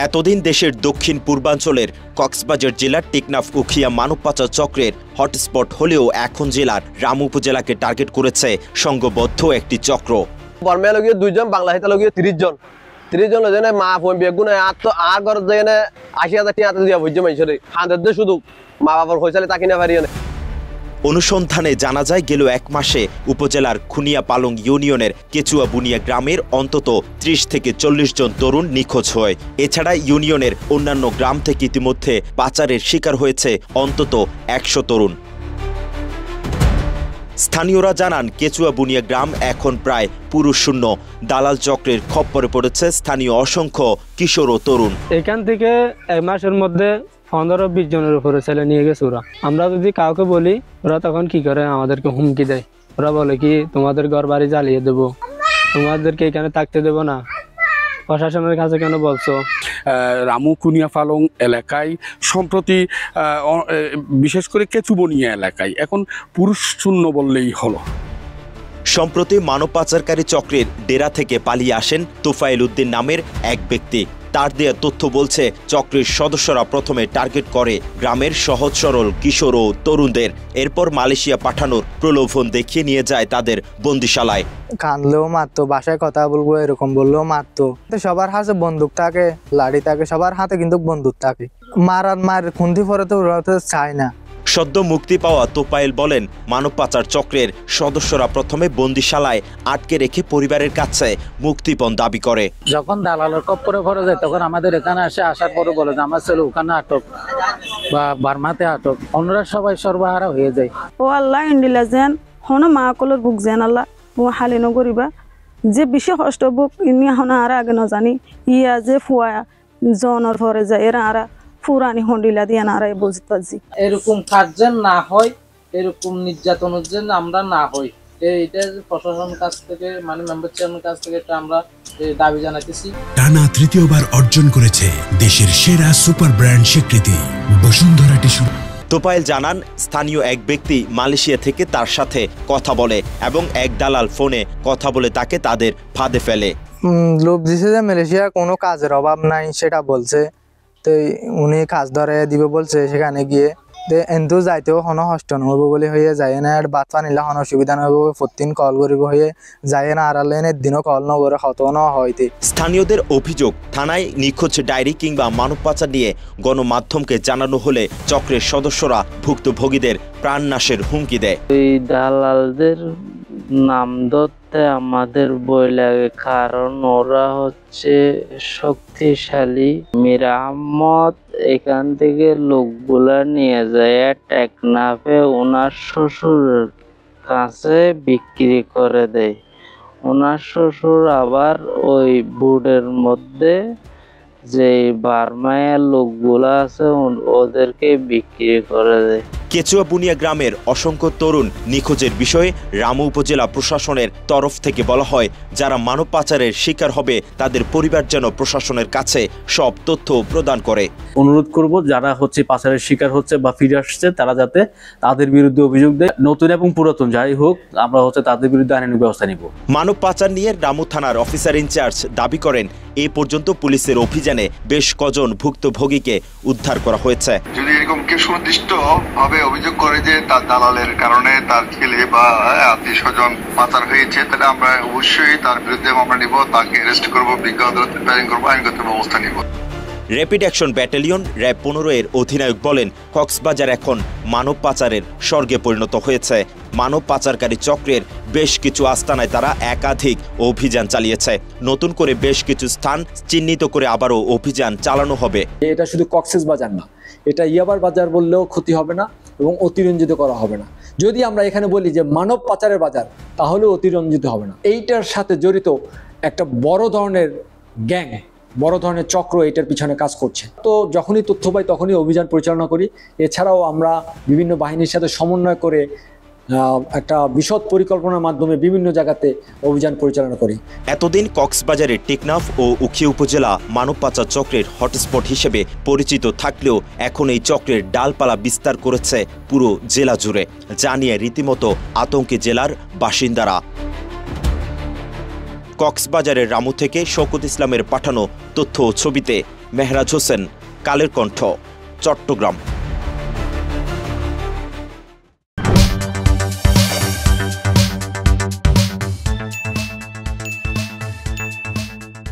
এতদিন দেশের দক্ষিণ পূর্বাঞ্চলের কক্সবাজার জেলার টেকনাফ উখিয়া মানব পাচার চক্রের হটস্পট হলেও এখন জেলার রামু উপজেলাকে টার্গেট করেছে সংঘবদ্ধ একটি চক্র। বর্মা লগিয়ে 2 জন, বাংলা হাইতা লগিয়ে 30 জন। 30 জন লজনে মা ফোন বেগুনে আর ঘর যেনে 80,000 টাকা দিয়া বুঝে মাইছরে হাঁদে শুধু মা বাবার হইছালে তাকি না পারিয়ে। অনুসন্ধানে জানা যায় গেল 1 মাসে উপজেলার খুনিয়া পালং ইউনিয়নের কেচুয়া বুনিয়া গ্রামের অন্তত 30 থেকে 40 জন তরুণ নিখোঁজ হয়। এছাড়া ইউনিয়নের অন্যান্য গ্রাম থেকে ইতিমধ্যে পাচারের শিকার হয়েছে অন্তত 100 তরুণ। স্থানীয়রা জানান কেচুয়া বুনিয়া গ্রাম এখন প্রায় পুরুষশূন্য। দালাল চক্রের খপ্পরে পড়েছে স্থানীয় অসংখ্য কিশোর ও তরুণ। এখান থেকে 1 মাসের মধ্যে 15-20 জনের উপরে ছেলে নিয়ে গেছে ওরা। আমরা যদি কাউকে বলি ওরা তখন কি করে, আমাদেরকে হুমকি দেয়। ওরা বলে কি তোমাদের ঘর বাড়ি জ্বালিয়ে দেবো, তোমাদেরকে এখানে থাকতে দেবো না, প্রশাসনের কাছে কেন বলছো। রামু খুনিয়া পালং এলাকায় সম্প্রতি বিশেষ করে কেচুবনিয়া এলাকায় এখন পুরুষ শূন্য বললেই হলো। সম্প্রতি মানব পাচারকারী চক্রের ডেরা থেকে পালিয়ে আসেন তোফায়েল উদ্দিন নামের এক ব্যক্তি। তার দেয়া তথ্য বলছে চক্রের সদস্যরা প্রথমে টার্গেট করে গ্রামের সহজ সরল কিশোর ও তরুণদের, এরপর মালয়েশিয়া পাঠানোর প্রলোভন দেখিয়ে নিয়ে যায় তাদের বন্দিশালায়। কানলেও মারতো, বাসায় কথা বলবো এরকম বললেও মারতো। সবার হাতে বন্দুক থাকে, লাড়ি থাকে, সবার হাতে কিন্তু বন্দুক থাকে। মার খুন্দি পরে তো ওরা তো চায় না। সদ্য মুক্তি পাওয়া তোফায়েল বলেন মানব পাচার চক্রের সদস্যরা প্রথমে বন্দিশালায় আটকে রেখে পরিবারের কাছে মুক্তিপণ দাবি করে। যখন দালালের কপ্পরে ভরে যায় তখন আমাদের এখানে আসার পরে বলে যে আমার ছেলে ওখানে আটক বা বার্মাতে আটক, অন্যরা সবাই সর্বহারা হয়ে যায়। ও আল্লাহ ইন্ডিলা যেন হনো মা কলর বুক যেন আল্লাহ ও হালিনো করিবা যে বেশি কষ্ট বুক ইনি হনো আর আগে ন জানি ইয়া যে ফুয়া জনের ভরে যায় এরা আর পুরানি হন্ডিলা দিয়ে নারাই বুঝতে পারছি। এরকম কাজ যেন না হয়, এরকম নির্যাতন যেন আমরা না হই, এইটা প্রশাসন কাছ থেকে মানে মেম্বার চেয়ারম্যান কাছ থেকে এটা আমরা দাবি জানাতেছি। টানা তৃতীয়বার অর্জন করেছে দেশের সেরা সুপার ব্র্যান্ড স্বীকৃতি বসুন্ধরা টিস্যু। তোফায়েল জানান স্থানীয় এক ব্যক্তি মালয়েশিয়া থেকে তার সাথে কথা বলে এবং এক দালাল ফোনে কথা বলে তাকে তাদের ফাঁদে ফেলে। লোভ দিছে যে মালয়েশিয়া কোনো কাজের অভাব নাই সেটা বলছে, তো উনি কাজ ধরে দিবে বলছে। সেখানে গিয়ে এন্তু যাইতেও কোনো কষ্ট নহব বলে হয়ে যায় না, বাদ পানিলে কোনো অসুবিধা নহব, প্রতিদিন কল করিব হয়ে যায় না, আর দিনও কল নগরে কত ন হইতে। স্থানীয়দের অভিযোগ থানায় নিখোঁজ ডায়েরি কিংবা মানব পাচার নিয়ে গণমাধ্যমকে জানানো হলে চক্রের সদস্যরা ভুক্তভোগীদের প্রাণনাশের হুমকি দেয়। এই দালালদের নাম ধরতে আমাদের বই লাগে, কারণ ওরা হচ্ছে শক্তিশালী। মীর আহমদ এখান থেকে লোকগুলা নিয়ে যায় টেকনাফে ওনার শ্বশুরের কাছে বিক্রি করে দেয়। ওনার শ্বশুর আবার ওই বোর্ডের মধ্যে যে বার্মায়ের লোকগুলা আছে ওদেরকে বিক্রি করে দেয়। কেচুয়া বুনিয়া গ্রামের অসংখ্য তরুণ নিখোঁজের বিষয়ে রামু উপজেলা প্রশাসনের তরফ থেকে বলা হয় যারা মানব পাচারের শিকার হবে তাদের পরিবার যেন প্রশাসনের কাছে সব তথ্য প্রদান করে। অনুরোধ করব যারা হচ্ছে পাচারের শিকার হচ্ছে বা ফিরে আসছে তারা যাতে তাদের বিরুদ্ধে অভিযোগ দেয়, নতুন এবং পুরাতন যাই হোক, আমরা হচ্ছে তাদের বিরুদ্ধে আইনি ব্যবস্থা নিব। মানব পাচার নিয়ে রামু থানার অফিসার ইনচার্জ দাবি করেন এ পর্যন্ত পুলিশের অভিযানে বেশ কজন ভুক্তভোগীকে উদ্ধার করা হয়েছে। যদি এরকম কেউ সুনির্দিষ্ট ভাবে অভিযোগ করে যে তার দালালের কারণে তার ছেলে বা আত্মীয় স্বজন পাচার হয়েছে, তাহলে আমরা অবশ্যই তার বিরুদ্ধে মামলা নিব, তাকে অ্যারেস্ট করবো, বিজ্ঞ আদালতে প্রেরণ করবো, আইনগত ব্যবস্থা নিব। র্যাপিড অ্যাকশন ব্যাটালিয়ন র্যাব 15 এর অধিনায়ক বলেন কক্সবাজার এখন মানব পাচারের স্বর্গে পরিণত হয়েছে। মানব পাচারকারী চক্রের বেশ কিছু আস্তানায় তারা একাধিক অভিযান চালিয়েছে। নতুন করে বেশ কিছু স্থান চিহ্নিত করে আবারও অভিযান চালানো হবে। এটা শুধু কক্সবাজার না, এটা ইয়াবার বাজার বললেও ক্ষতি হবে না এবং অতিরঞ্জিত করা হবে না। যদি আমরা এখানে বলি যে মানব পাচারের বাজার, তাহলেও অতিরঞ্জিত হবে না। এইটার সাথে জড়িত একটা বড় ধরনের গ্যাং, বড় ধরনের চক্র এটার পিছনে কাজ করছে। তো যখনই তথ্য পাই তখনই অভিযান পরিচালনা করি। এছাড়াও আমরা বিভিন্ন বাহিনীর সাথে সমন্বয় করে একটা বিশদ পরিকল্পনার মাধ্যমে বিভিন্ন জায়গাতে অভিযান পরিচালনা করি। এতদিন কক্সবাজারের টেকনাফ ও উখিয়া উপজেলা মানব পাচার চক্রের হটস্পট হিসেবে পরিচিত থাকলেও এখন এই চক্রের ডালপালা বিস্তার করেছে পুরো জেলা জুড়ে, যা নিয়ে রীতিমতো আতঙ্কে জেলার বাসিন্দারা। কক্সবাজারের রামু থেকে শওকত ইসলামের পাঠানো তথ্য ও ছবিতে মেহরাজ হোসেন, কালের কণ্ঠ, চট্টগ্রাম।